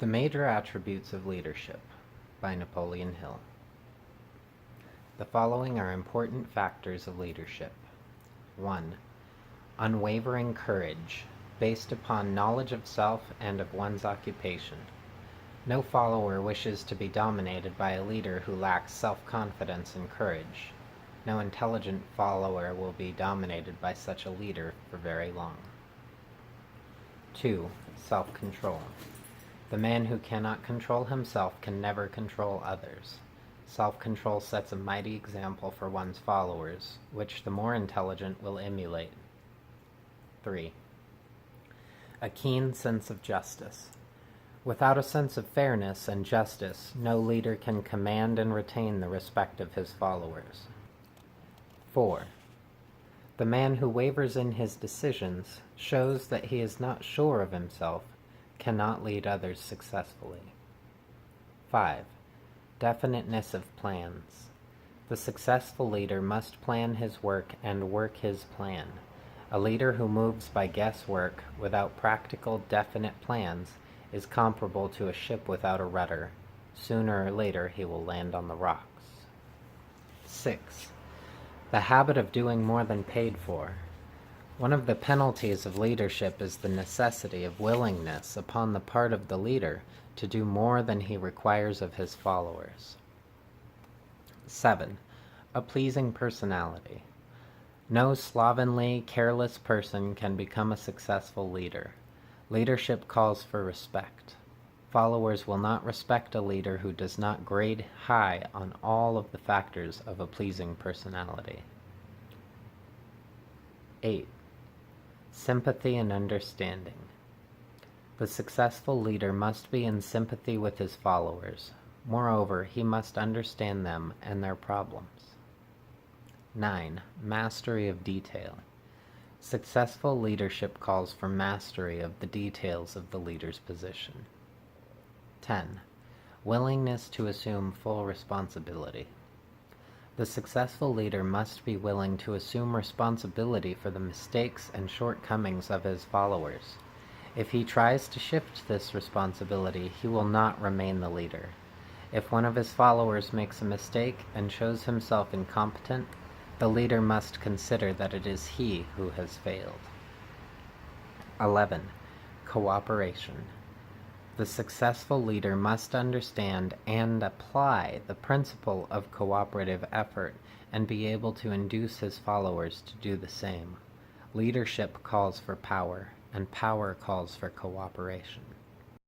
The Major Attributes of Leadership by Napoleon Hill. The following are important factors of leadership. 1. Unwavering courage, based upon knowledge of self and of one's occupation. No follower wishes to be dominated by a leader who lacks self-confidence and courage. No intelligent follower will be dominated by such a leader for very long. 2. Self-control. The man who cannot control himself can never control others. Self-control sets a mighty example for one's followers, which the more intelligent will emulate. 3. A keen sense of justice. Without a sense of fairness and justice, no leader can command and retain the respect of his followers. 4. The man who wavers in his decisions shows that he is not sure of himself, cannot lead others successfully. 5. Definiteness of plans. The successful leader must plan his work and work his plan. A leader who moves by guesswork without practical, definite plans is comparable to a ship without a rudder. Sooner or later he will land on the rocks. 6. The habit of doing more than paid for. One of the penalties of leadership is the necessity of willingness upon the part of the leader to do more than he requires of his followers. 7. A pleasing personality. No slovenly, careless person can become a successful leader. Leadership calls for respect. Followers will not respect a leader who does not grade high on all of the factors of a pleasing personality. 8. Sympathy and understanding. The successful leader must be in sympathy with his followers. Moreover, he must understand them and their problems. 9. Mastery of detail. Successful leadership calls for mastery of the details of the leader's position. 10. Willingness to assume full responsibility. The successful leader must be willing to assume responsibility for the mistakes and shortcomings of his followers. If he tries to shift this responsibility, he will not remain the leader. If one of his followers makes a mistake and shows himself incompetent, the leader must consider that it is he who has failed. 11. Cooperation. The successful leader must understand and apply the principle of cooperative effort and be able to induce his followers to do the same. Leadership calls for power, and power calls for cooperation.